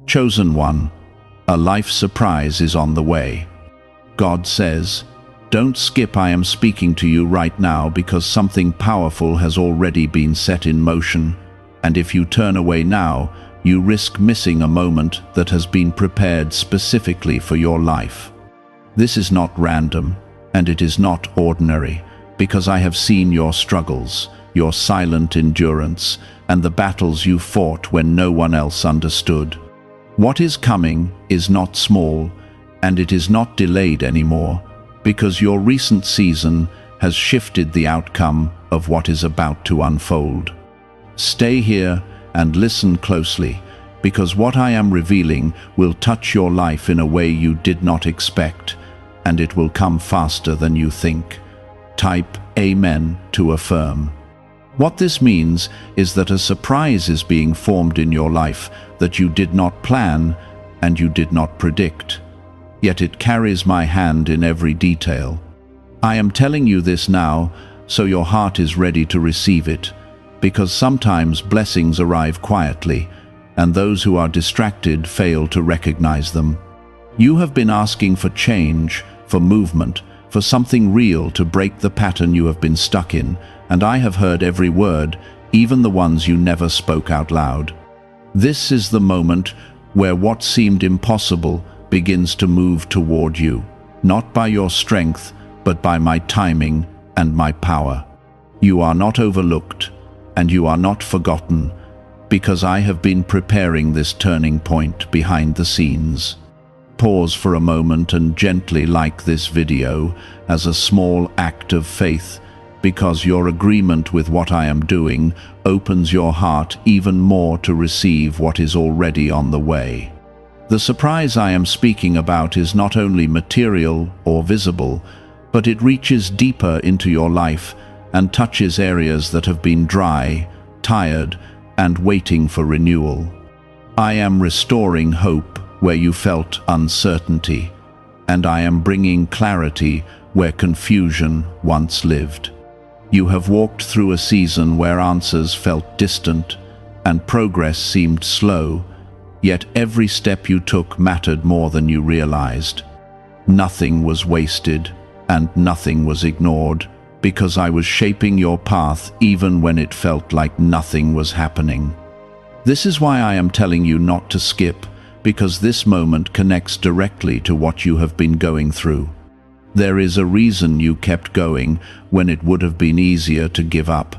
Chosen one, a life surprise is on the way. God says, don't skip, I am speaking to you right now because something powerful has already been set in motion, and if you turn away now, you risk missing a moment that has been prepared specifically for your life. This is not random, and it is not ordinary, because I have seen your struggles, your silent endurance, and the battles you fought when no one else understood. What is coming is not small, and it is not delayed anymore, because your recent season has shifted the outcome of what is about to unfold. Stay here and listen closely, because what I am revealing will touch your life in a way you did not expect, and it will come faster than you think. Type Amen to affirm. What this means is that a surprise is being formed in your life that you did not plan and you did not predict. Yet it carries my hand in every detail. I am telling you this now, so your heart is ready to receive it, because sometimes blessings arrive quietly, and those who are distracted fail to recognize them. You have been asking for change, for movement, for something real to break the pattern you have been stuck in, and I have heard every word, even the ones you never spoke out loud. This is the moment where what seemed impossible begins to move toward you, not by your strength, but by my timing and my power. You are not overlooked, and you are not forgotten, because I have been preparing this turning point behind the scenes. Pause for a moment and gently like this video as a small act of faith, because your agreement with what I am doing opens your heart even more to receive what is already on the way. The surprise I am speaking about is not only material or visible, but it reaches deeper into your life and touches areas that have been dry, tired, and waiting for renewal. I am restoring hope where you felt uncertainty, and I am bringing clarity where confusion once lived. You have walked through a season where answers felt distant and progress seemed slow, yet every step you took mattered more than you realized. Nothing was wasted and nothing was ignored, because I was shaping your path even when it felt like nothing was happening. This is why I am telling you not to skip, because this moment connects directly to what you have been going through. There is a reason you kept going when it would have been easier to give up,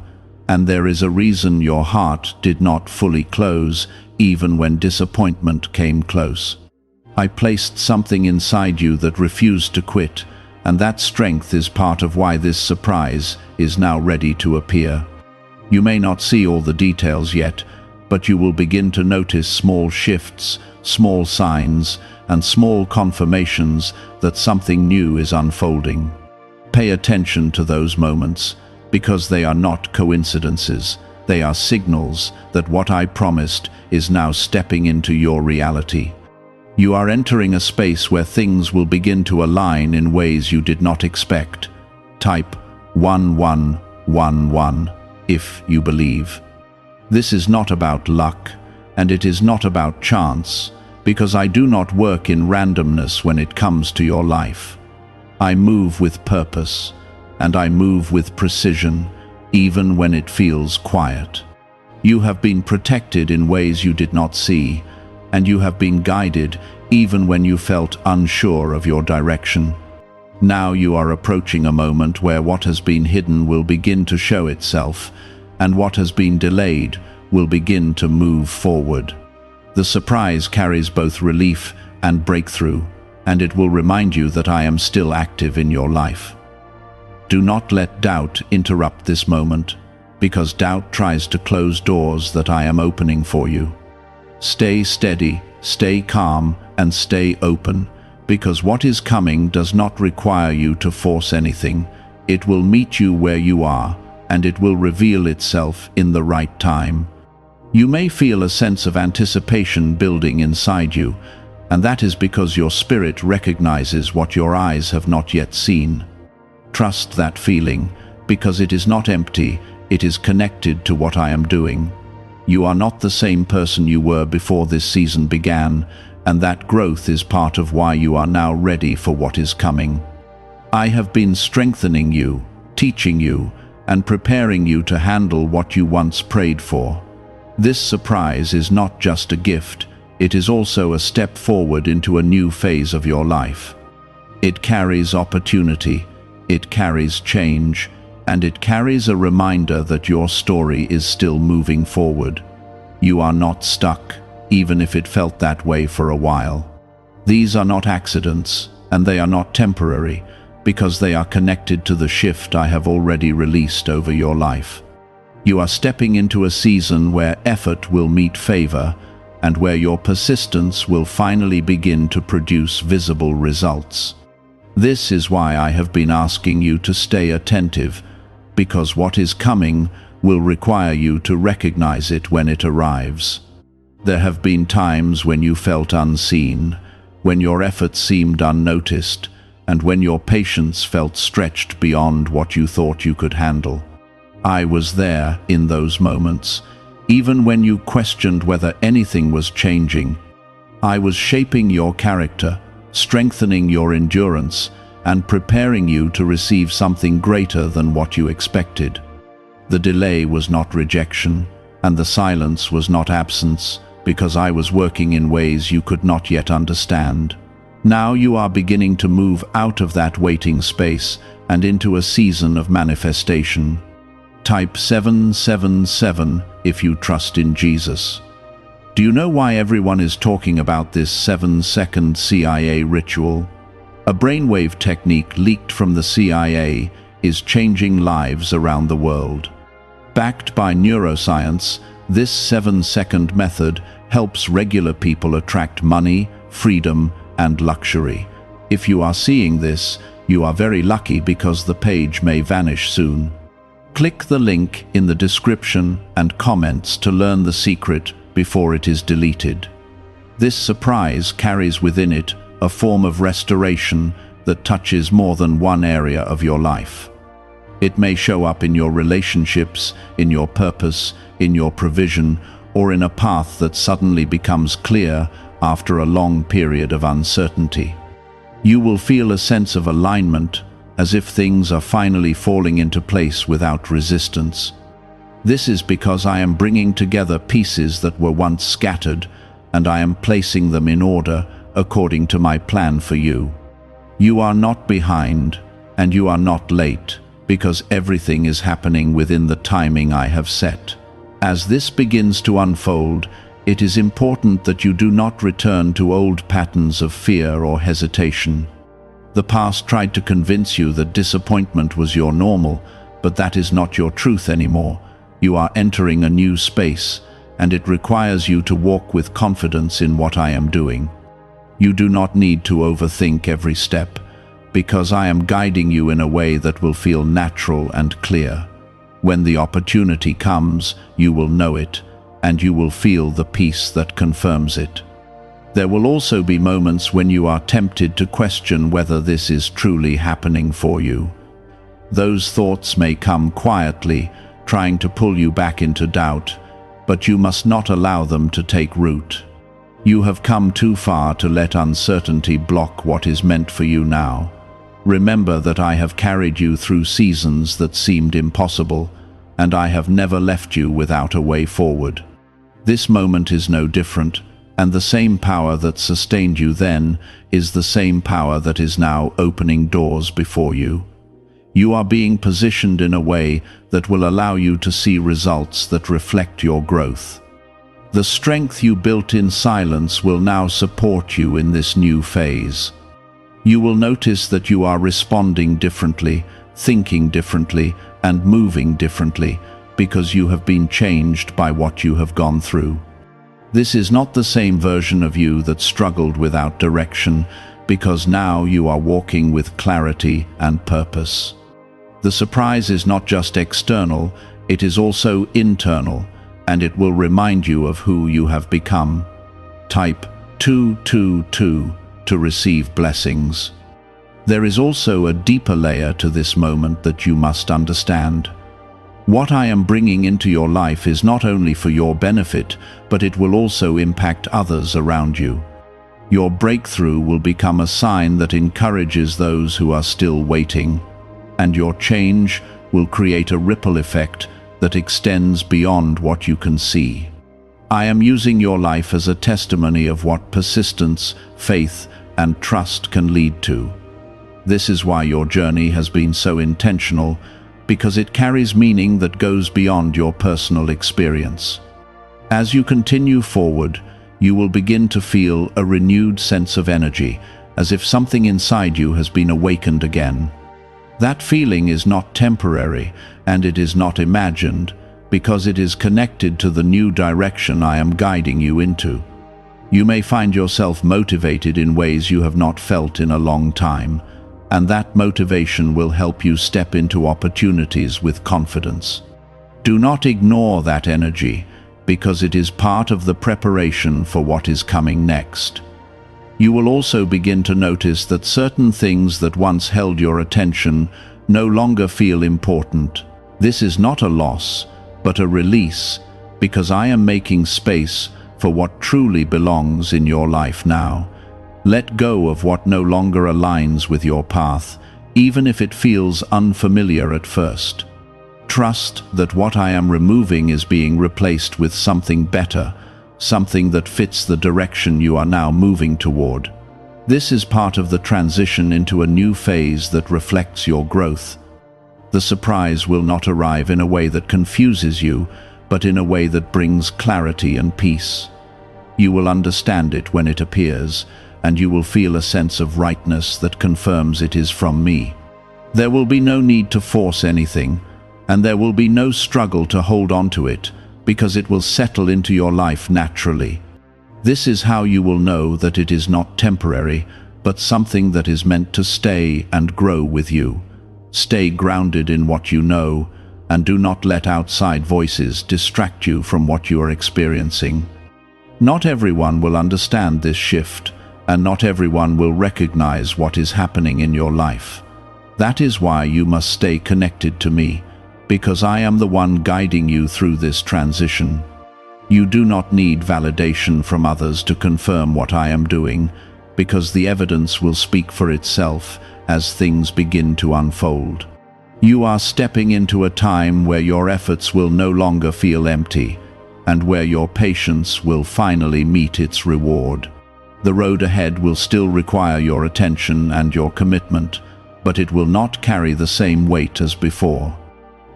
and there is a reason your heart did not fully close even when disappointment came close. I placed something inside you that refused to quit, and that strength is part of why this surprise is now ready to appear. You may not see all the details yet, but you will begin to notice small shifts, small signs, and small confirmations that something new is unfolding. Pay attention to those moments, because they are not coincidences. They are signals that what I promised is now stepping into your reality. You are entering a space where things will begin to align in ways you did not expect. Type 1111 if you believe. This is not about luck, and it is not about chance, because I do not work in randomness when it comes to your life. I move with purpose, and I move with precision, even when it feels quiet. You have been protected in ways you did not see, and you have been guided even when you felt unsure of your direction. Now you are approaching a moment where what has been hidden will begin to show itself, and what has been delayed will begin to move forward. The surprise carries both relief and breakthrough, and it will remind you that I am still active in your life. Do not let doubt interrupt this moment, because doubt tries to close doors that I am opening for you. Stay steady, stay calm, and stay open, because what is coming does not require you to force anything. It will meet you where you are, and it will reveal itself in the right time. You may feel a sense of anticipation building inside you, and that is because your spirit recognizes what your eyes have not yet seen. Trust that feeling, because it is not empty, it is connected to what I am doing. You are not the same person you were before this season began, and that growth is part of why you are now ready for what is coming. I have been strengthening you, teaching you, and preparing you to handle what you once prayed for. This surprise is not just a gift, it is also a step forward into a new phase of your life. It carries opportunity, it carries change, and it carries a reminder that your story is still moving forward. You are not stuck, even if it felt that way for a while. These are not accidents, and they are not temporary, because they are connected to the shift I have already released over your life. You are stepping into a season where effort will meet favor, and where your persistence will finally begin to produce visible results. This is why I have been asking you to stay attentive, because what is coming will require you to recognize it when it arrives. There have been times when you felt unseen, when your efforts seemed unnoticed, and when your patience felt stretched beyond what you thought you could handle. I was there in those moments, even when you questioned whether anything was changing. I was shaping your character, strengthening your endurance, and preparing you to receive something greater than what you expected. The delay was not rejection, and the silence was not absence, because I was working in ways you could not yet understand. Now you are beginning to move out of that waiting space and into a season of manifestation. Type 777 if you trust in Jesus. Do you know why everyone is talking about this 7-second CIA ritual? A brainwave technique leaked from the CIA is changing lives around the world. Backed by neuroscience, this 7-second method helps regular people attract money, freedom, and luxury. If you are seeing this, you are very lucky because the page may vanish soon. Click the link in the description and comments to learn the secret before it is deleted. This surprise carries within it a form of restoration that touches more than one area of your life. It may show up in your relationships, in your purpose, in your provision, or in a path that suddenly becomes clear after a long period of uncertainty. You will feel a sense of alignment, as if things are finally falling into place without resistance. This is because I am bringing together pieces that were once scattered, and I am placing them in order according to my plan for you. You are not behind, and you are not late, because everything is happening within the timing I have set. As this begins to unfold, it is important that you do not return to old patterns of fear or hesitation. The past tried to convince you that disappointment was your normal, but that is not your truth anymore. You are entering a new space, and it requires you to walk with confidence in what I am doing. You do not need to overthink every step, because I am guiding you in a way that will feel natural and clear. When the opportunity comes, you will know it, and you will feel the peace that confirms it. There will also be moments when you are tempted to question whether this is truly happening for you. Those thoughts may come quietly, trying to pull you back into doubt, but you must not allow them to take root. You have come too far to let uncertainty block what is meant for you now. Remember that I have carried you through seasons that seemed impossible, and I have never left you without a way forward. This moment is no different, and the same power that sustained you then is the same power that is now opening doors before you. You are being positioned in a way that will allow you to see results that reflect your growth. The strength you built in silence will now support you in this new phase. You will notice that you are responding differently, thinking differently, and moving differently, because you have been changed by what you have gone through. This is not the same version of you that struggled without direction, because now you are walking with clarity and purpose. The surprise is not just external, it is also internal, and it will remind you of who you have become. Type 222 to receive blessings. There is also a deeper layer to this moment that you must understand. What I am bringing into your life is not only for your benefit, but it will also impact others around you. Your breakthrough will become a sign that encourages those who are still waiting, and your change will create a ripple effect that extends beyond what you can see. I am using your life as a testimony of what persistence, faith, and trust can lead to. This is why your journey has been so intentional, because it carries meaning that goes beyond your personal experience. As you continue forward, you will begin to feel a renewed sense of energy, as if something inside you has been awakened again. That feeling is not temporary, and it is not imagined, because it is connected to the new direction I am guiding you into. You may find yourself motivated in ways you have not felt in a long time, and that motivation will help you step into opportunities with confidence. Do not ignore that energy, because it is part of the preparation for what is coming next. You will also begin to notice that certain things that once held your attention no longer feel important. This is not a loss, but a release, because I am making space for what truly belongs in your life now. Let go of what no longer aligns with your path, even if it feels unfamiliar at first. Trust that what I am removing is being replaced with something better, something that fits the direction you are now moving toward. This is part of the transition into a new phase that reflects your growth. The surprise will not arrive in a way that confuses you, but in a way that brings clarity and peace. You will understand it when it appears, and you will feel a sense of rightness that confirms it is from me. There will be no need to force anything, and there will be no struggle to hold on to it, because it will settle into your life naturally. This is how you will know that it is not temporary, but something that is meant to stay and grow with you. Stay grounded in what you know, and do not let outside voices distract you from what you are experiencing. Not everyone will understand this shift, and not everyone will recognize what is happening in your life. That is why you must stay connected to me, because I am the one guiding you through this transition. You do not need validation from others to confirm what I am doing, because the evidence will speak for itself as things begin to unfold. You are stepping into a time where your efforts will no longer feel empty, and where your patience will finally meet its reward. The road ahead will still require your attention and your commitment, but it will not carry the same weight as before.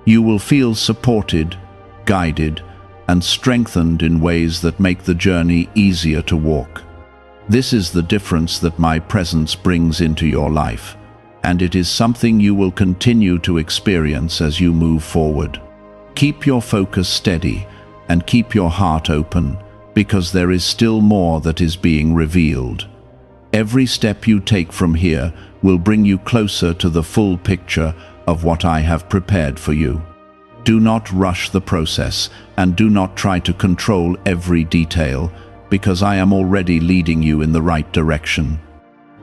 You will feel supported, guided, and strengthened in ways that make the journey easier to walk. This is the difference that my presence brings into your life, and it is something you will continue to experience as you move forward. Keep your focus steady and keep your heart open, because there is still more that is being revealed. Every step you take from here will bring you closer to the full picture of what I have prepared for you. Do not rush the process, and do not try to control every detail, because I am already leading you in the right direction.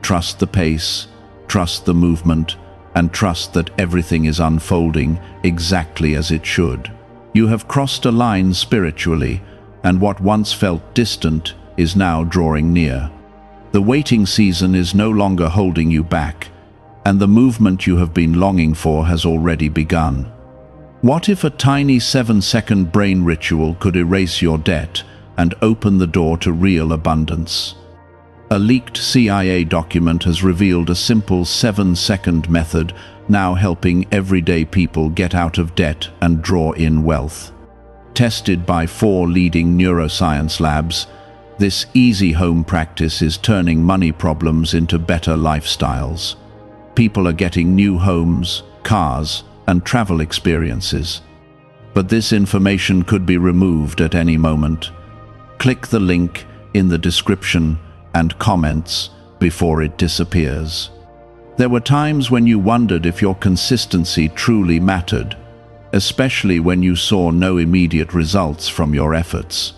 Trust the pace, trust the movement, and trust that everything is unfolding exactly as it should. You have crossed a line spiritually, and what once felt distant is now drawing near. The waiting season is no longer holding you back, and the movement you have been longing for has already begun. What if a tiny 7-second brain ritual could erase your debt and open the door to real abundance? A leaked CIA document has revealed a simple 7-second method now helping everyday people get out of debt and draw in wealth. Tested by 4 leading neuroscience labs, this easy home practice is turning money problems into better lifestyles. People are getting new homes, cars, and travel experiences. But this information could be removed at any moment. Click the link in the description and comments before it disappears. There were times when you wondered if your consistency truly mattered, especially when you saw no immediate results from your efforts.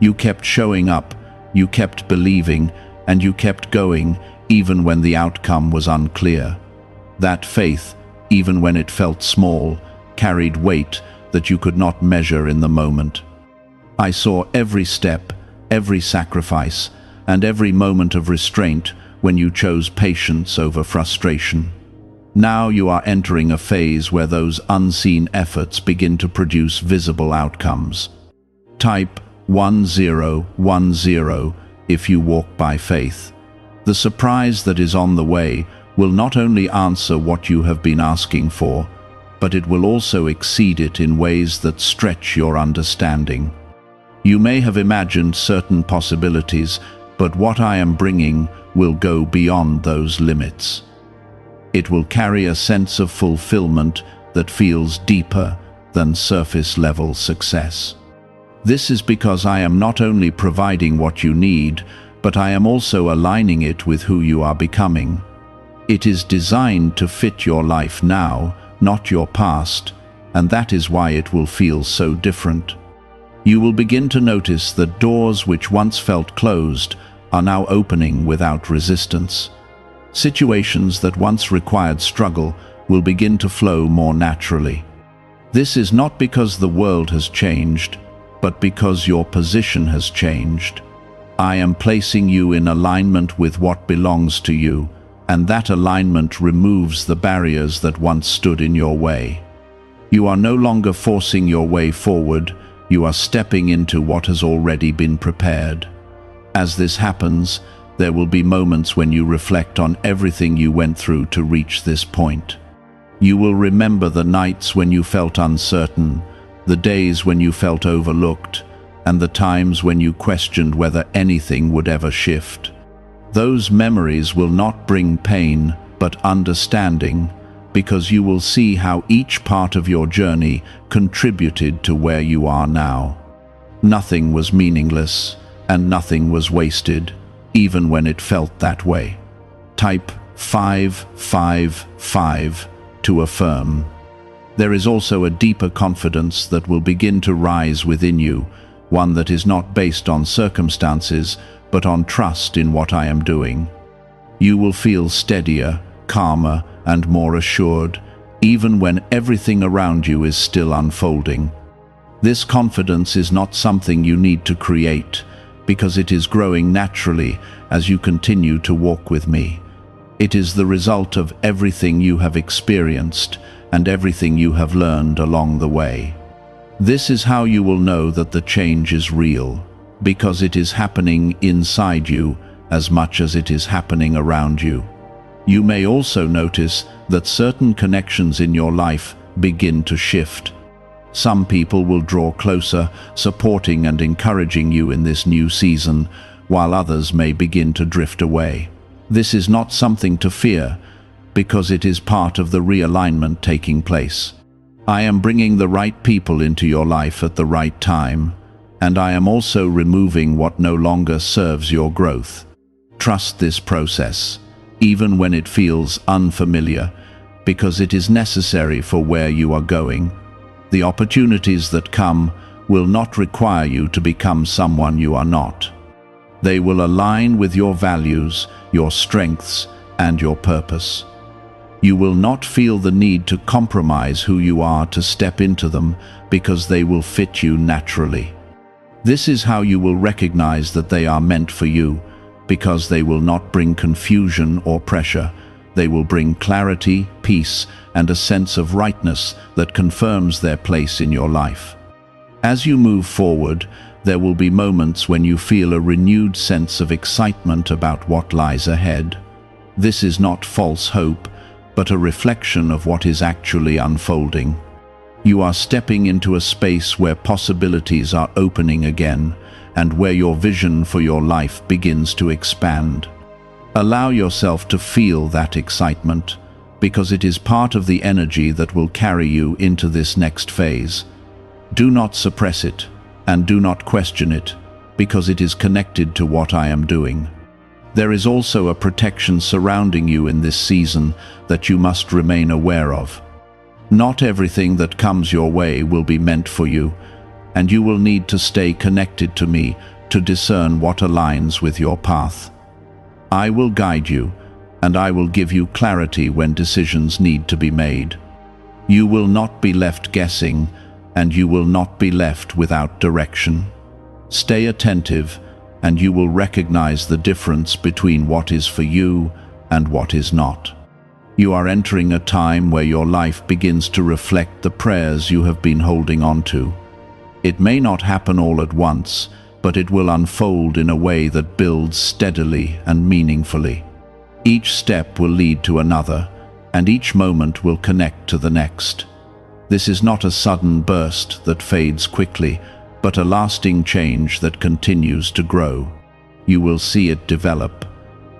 You kept showing up, you kept believing, and you kept going even when the outcome was unclear. That faith, even when it felt small, carried weight that you could not measure in the moment. I saw every step, every sacrifice, and every moment of restraint when you chose patience over frustration. Now you are entering a phase where those unseen efforts begin to produce visible outcomes. Type 1010 if you walk by faith. The surprise that is on the way will not only answer what you have been asking for, but it will also exceed it in ways that stretch your understanding. You may have imagined certain possibilities, but what I am bringing will go beyond those limits. It will carry a sense of fulfillment that feels deeper than surface-level success. This is because I am not only providing what you need, but I am also aligning it with who you are becoming. It is designed to fit your life now, not your past, and that is why it will feel so different. You will begin to notice that doors which once felt closed are now opening without resistance. Situations that once required struggle will begin to flow more naturally. This is not because the world has changed, but because your position has changed. I am placing you in alignment with what belongs to you, and that alignment removes the barriers that once stood in your way. You are no longer forcing your way forward, you are stepping into what has already been prepared. As this happens, there will be moments when you reflect on everything you went through to reach this point. You will remember the nights when you felt uncertain, the days when you felt overlooked, and the times when you questioned whether anything would ever shift. Those memories will not bring pain, but understanding, because you will see how each part of your journey contributed to where you are now. Nothing was meaningless, and nothing was wasted, even when it felt that way. Type 555 to affirm. There is also a deeper confidence that will begin to rise within you, one that is not based on circumstances, but on trust in what I am doing. You will feel steadier, calmer, and more assured, even when everything around you is still unfolding. This confidence is not something you need to create, because it is growing naturally as you continue to walk with me. It is the result of everything you have experienced and everything you have learned along the way. This is how you will know that the change is real, because it is happening inside you as much as it is happening around you. You may also notice that certain connections in your life begin to shift. Some people will draw closer, supporting and encouraging you in this new season, while others may begin to drift away. This is not something to fear, because it is part of the realignment taking place. I am bringing the right people into your life at the right time, and I am also removing what no longer serves your growth. Trust this process, even when it feels unfamiliar, because it is necessary for where you are going. The opportunities that come will not require you to become someone you are not. They will align with your values, your strengths, and your purpose. You will not feel the need to compromise who you are to step into them, because they will fit you naturally. This is how you will recognize that they are meant for you, because they will not bring confusion or pressure. They will bring clarity, peace, and a sense of rightness that confirms their place in your life. As you move forward, there will be moments when you feel a renewed sense of excitement about what lies ahead. This is not false hope, but a reflection of what is actually unfolding. You are stepping into a space where possibilities are opening again, and where your vision for your life begins to expand. Allow yourself to feel that excitement, because it is part of the energy that will carry you into this next phase. Do not suppress it, and do not question it, because it is connected to what I am doing. There is also a protection surrounding you in this season that you must remain aware of. Not everything that comes your way will be meant for you, and you will need to stay connected to me to discern what aligns with your path. I will guide you, and I will give you clarity when decisions need to be made. You will not be left guessing, and you will not be left without direction. Stay attentive, and you will recognize the difference between what is for you and what is not. You are entering a time where your life begins to reflect the prayers you have been holding on to. It may not happen all at once, but it will unfold in a way that builds steadily and meaningfully. Each step will lead to another, and each moment will connect to the next. This is not a sudden burst that fades quickly, but a lasting change that continues to grow. You will see it develop,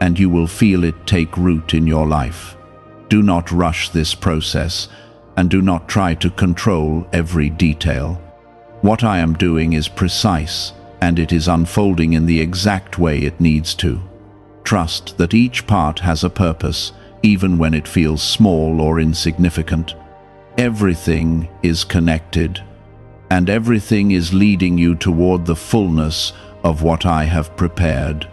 and you will feel it take root in your life. Do not rush this process, and do not try to control every detail. What I am doing is precise, and it is unfolding in the exact way it needs to. Trust that each part has a purpose, even when it feels small or insignificant. Everything is connected, and everything is leading you toward the fullness of what I have prepared.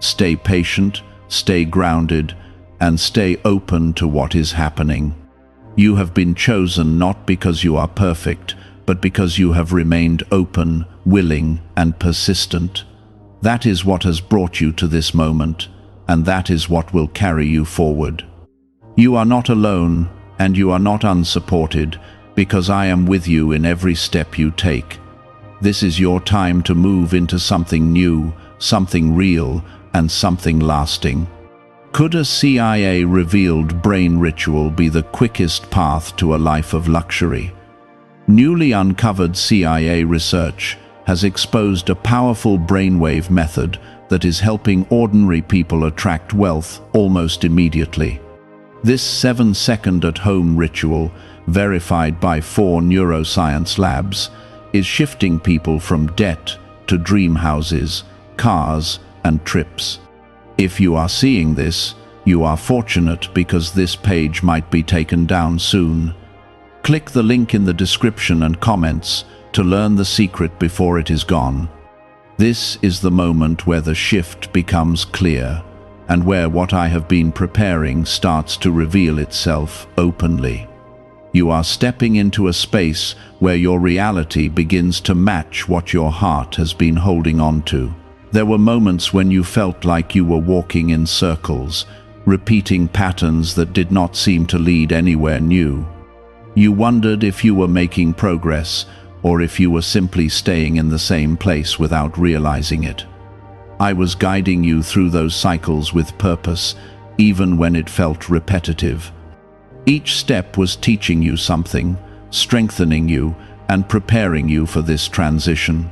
Stay patient, stay grounded, and stay open to what is happening. You have been chosen not because you are perfect, but because you have remained open, willing, and persistent. That is what has brought you to this moment, and that is what will carry you forward. You are not alone, and you are not unsupported, because I am with you in every step you take. This is your time to move into something new, something real, and something lasting. Could a CIA-revealed brain ritual be the quickest path to a life of luxury? Newly uncovered CIA research has exposed a powerful brainwave method that is helping ordinary people attract wealth almost immediately. This 7-second at-home ritual, verified by 4 neuroscience labs, is shifting people from debt to dream houses, cars, and trips. If you are seeing this, you are fortunate because this page might be taken down soon. Click the link in the description and comments to learn the secret before it is gone. This is the moment where the shift becomes clear, and where what I have been preparing starts to reveal itself openly. You are stepping into a space where your reality begins to match what your heart has been holding on to. There were moments when you felt like you were walking in circles, repeating patterns that did not seem to lead anywhere new. You wondered if you were making progress, or if you were simply staying in the same place without realizing it. I was guiding you through those cycles with purpose, even when it felt repetitive. Each step was teaching you something, strengthening you, and preparing you for this transition.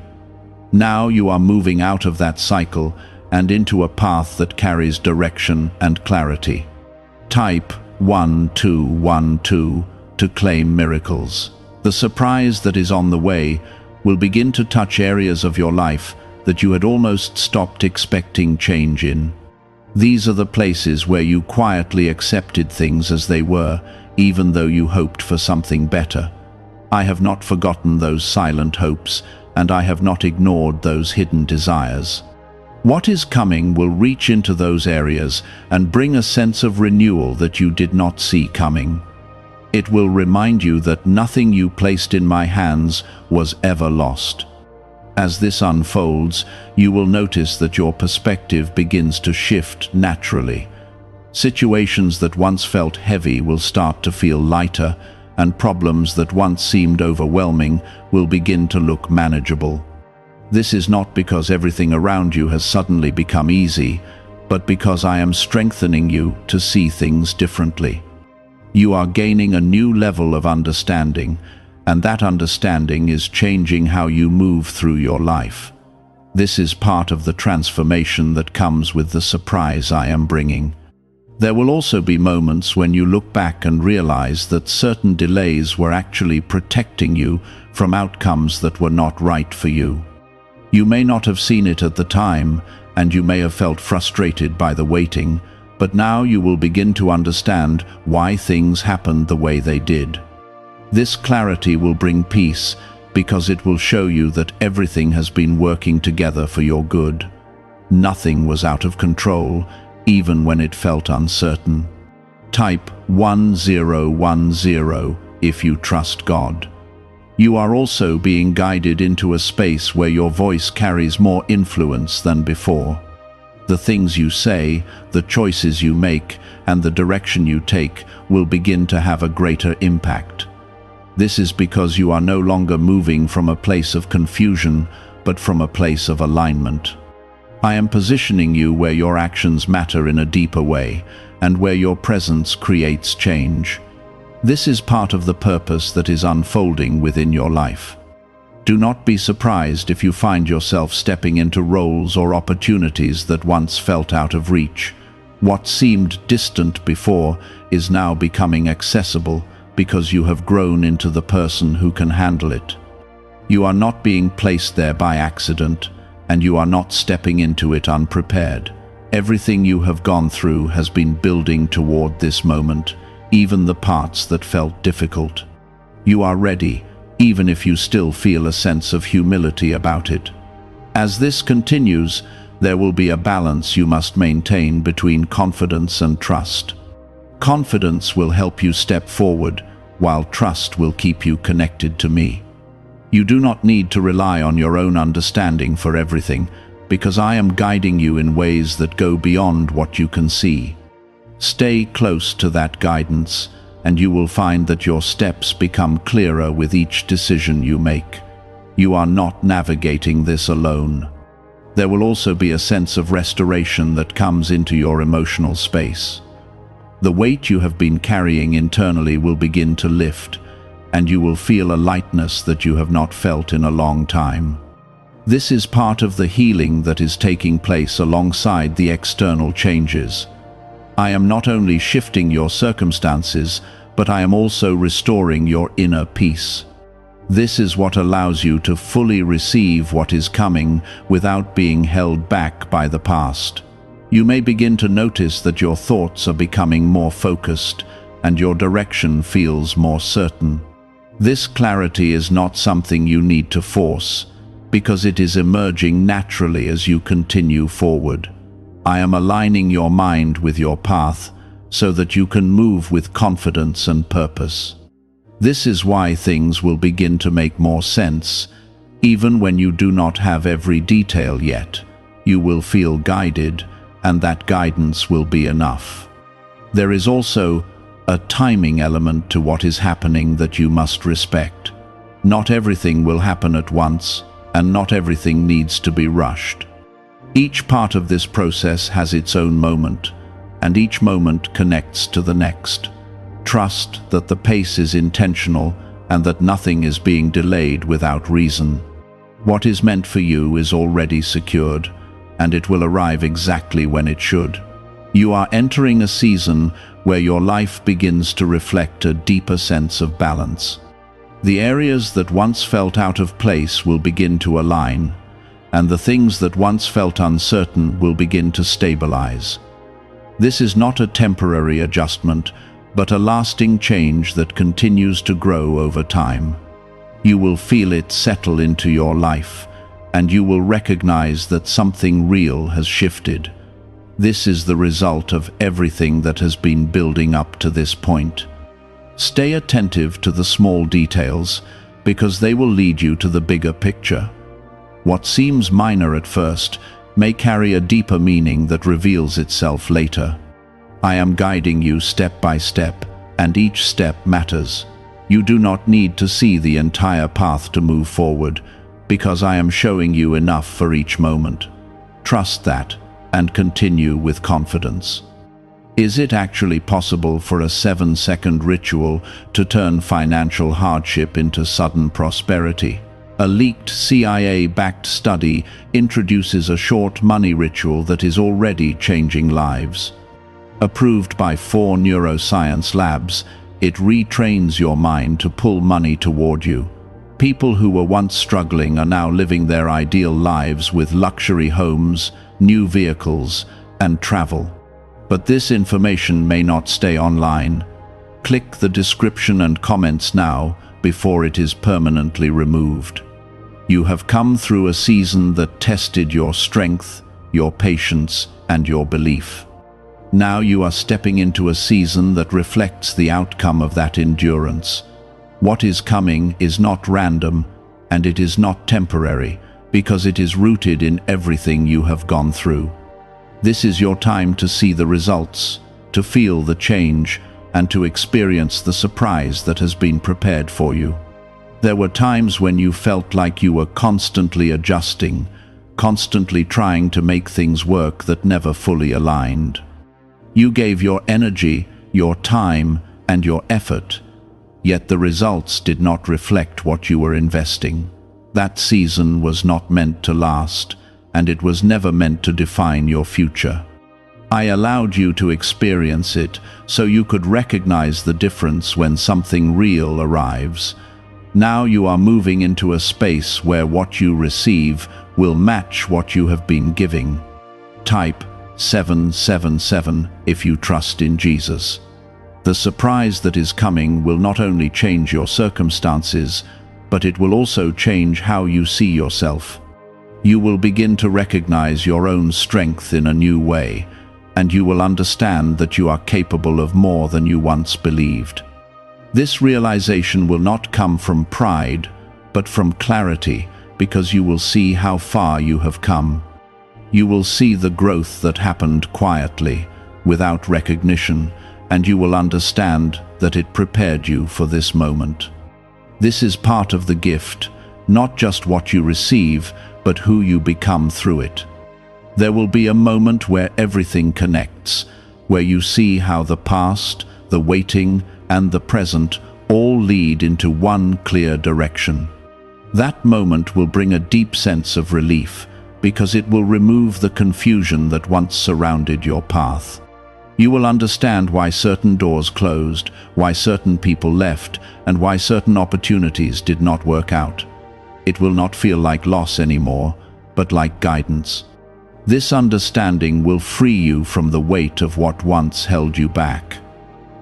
Now you are moving out of that cycle and into a path that carries direction and clarity. Type 1212 to claim miracles. The surprise that is on the way will begin to touch areas of your life that you had almost stopped expecting change in. These are the places where you quietly accepted things as they were, even though you hoped for something better. I have not forgotten those silent hopes, and I have not ignored those hidden desires. What is coming will reach into those areas and bring a sense of renewal that you did not see coming. It will remind you that nothing you placed in my hands was ever lost. As this unfolds, you will notice that your perspective begins to shift naturally. Situations that once felt heavy will start to feel lighter, and problems that once seemed overwhelming will begin to look manageable. This is not because everything around you has suddenly become easy, but because I am strengthening you to see things differently. You are gaining a new level of understanding, and that understanding is changing how you move through your life. This is part of the transformation that comes with the surprise I am bringing. There will also be moments when you look back and realize that certain delays were actually protecting you from outcomes that were not right for you. You may not have seen it at the time, and you may have felt frustrated by the waiting, but now you will begin to understand why things happened the way they did. This clarity will bring peace because it will show you that everything has been working together for your good. Nothing was out of control, even when it felt uncertain. Type 1010 if you trust God. You are also being guided into a space where your voice carries more influence than before. The things you say, the choices you make, and the direction you take will begin to have a greater impact. This is because you are no longer moving from a place of confusion, but from a place of alignment. I am positioning you where your actions matter in a deeper way, and where your presence creates change. This is part of the purpose that is unfolding within your life. Do not be surprised if you find yourself stepping into roles or opportunities that once felt out of reach. What seemed distant before is now becoming accessible because you have grown into the person who can handle it. You are not being placed there by accident, and you are not stepping into it unprepared. Everything you have gone through has been building toward this moment, even the parts that felt difficult. You are ready, even if you still feel a sense of humility about it. As this continues, there will be a balance you must maintain between confidence and trust. Confidence will help you step forward, while trust will keep you connected to me. You do not need to rely on your own understanding for everything, because I am guiding you in ways that go beyond what you can see. Stay close to that guidance, and you will find that your steps become clearer with each decision you make. You are not navigating this alone. There will also be a sense of restoration that comes into your emotional space. The weight you have been carrying internally will begin to lift, and you will feel a lightness that you have not felt in a long time. This is part of the healing that is taking place alongside the external changes. I am not only shifting your circumstances, but I am also restoring your inner peace. This is what allows you to fully receive what is coming without being held back by the past. You may begin to notice that your thoughts are becoming more focused and your direction feels more certain. This clarity is not something you need to force, because it is emerging naturally as you continue forward. I am aligning your mind with your path so that you can move with confidence and purpose. This is why things will begin to make more sense, even when you do not have every detail yet. You will feel guided, and that guidance will be enough. There is also a timing element to what is happening that you must respect. Not everything will happen at once, and not everything needs to be rushed. Each part of this process has its own moment, and each moment connects to the next. Trust that the pace is intentional and that nothing is being delayed without reason. What is meant for you is already secured, and it will arrive exactly when it should. You are entering a season where your life begins to reflect a deeper sense of balance. The areas that once felt out of place will begin to align, and the things that once felt uncertain will begin to stabilize. This is not a temporary adjustment, but a lasting change that continues to grow over time. You will feel it settle into your life, and you will recognize that something real has shifted. This is the result of everything that has been building up to this point. Stay attentive to the small details, because they will lead you to the bigger picture. What seems minor at first may carry a deeper meaning that reveals itself later. I am guiding you step by step, and each step matters. You do not need to see the entire path to move forward, because I am showing you enough for each moment. Trust that, and continue with confidence. Is it actually possible for a 7-second ritual to turn financial hardship into sudden prosperity? A leaked CIA-backed study introduces a short money ritual that is already changing lives. Approved by 4 neuroscience labs, it retrains your mind to pull money toward you. People who were once struggling are now living their ideal lives with luxury homes, new vehicles, and travel. But this information may not stay online. Click the description and comments now before it is permanently removed. You have come through a season that tested your strength, your patience, and your belief. Now you are stepping into a season that reflects the outcome of that endurance. What is coming is not random, and it is not temporary, because it is rooted in everything you have gone through. This is your time to see the results, to feel the change, and to experience the surprise that has been prepared for you. There were times when you felt like you were constantly adjusting, constantly trying to make things work that never fully aligned. You gave your energy, your time, and your effort, yet the results did not reflect what you were investing. That season was not meant to last, and it was never meant to define your future. I allowed you to experience it so you could recognize the difference when something real arrives. Now you are moving into a space where what you receive will match what you have been giving. Type 777 if you trust in Jesus. The surprise that is coming will not only change your circumstances, but it will also change how you see yourself. You will begin to recognize your own strength in a new way, and you will understand that you are capable of more than you once believed. This realization will not come from pride, but from clarity, because you will see how far you have come. You will see the growth that happened quietly, without recognition, and you will understand that it prepared you for this moment. This is part of the gift, not just what you receive, but who you become through it. There will be a moment where everything connects, where you see how the past, the waiting, and the present all lead into one clear direction. That moment will bring a deep sense of relief, because it will remove the confusion that once surrounded your path. You will understand why certain doors closed, why certain people left, and why certain opportunities did not work out. It will not feel like loss anymore, but like guidance. This understanding will free you from the weight of what once held you back.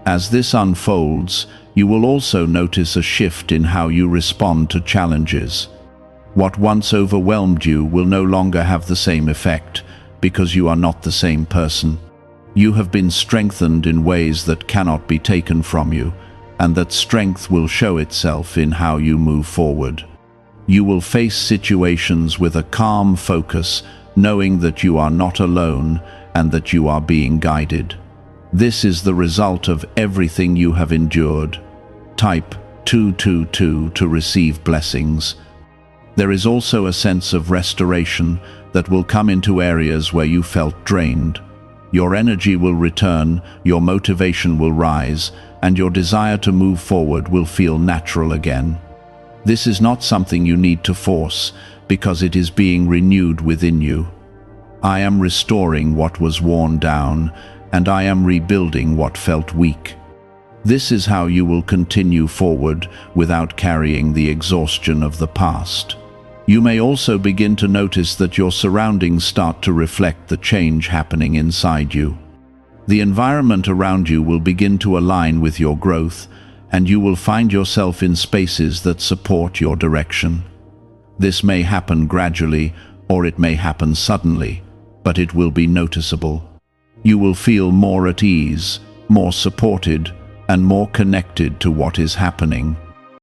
As this unfolds, you will also notice a shift in how you respond to challenges. What once overwhelmed you will no longer have the same effect, because you are not the same person. You have been strengthened in ways that cannot be taken from you, and that strength will show itself in how you move forward. You will face situations with a calm focus, knowing that you are not alone and that you are being guided. This is the result of everything you have endured. Type 222 to receive blessings. There is also a sense of restoration that will come into areas where you felt drained. Your energy will return, your motivation will rise, and your desire to move forward will feel natural again. This is not something you need to force, because it is being renewed within you. I am restoring what was worn down, and I am rebuilding what felt weak. This is how you will continue forward without carrying the exhaustion of the past. You may also begin to notice that your surroundings start to reflect the change happening inside you. The environment around you will begin to align with your growth, and you will find yourself in spaces that support your direction. This may happen gradually, or it may happen suddenly, but it will be noticeable. You will feel more at ease, more supported, and more connected to what is happening.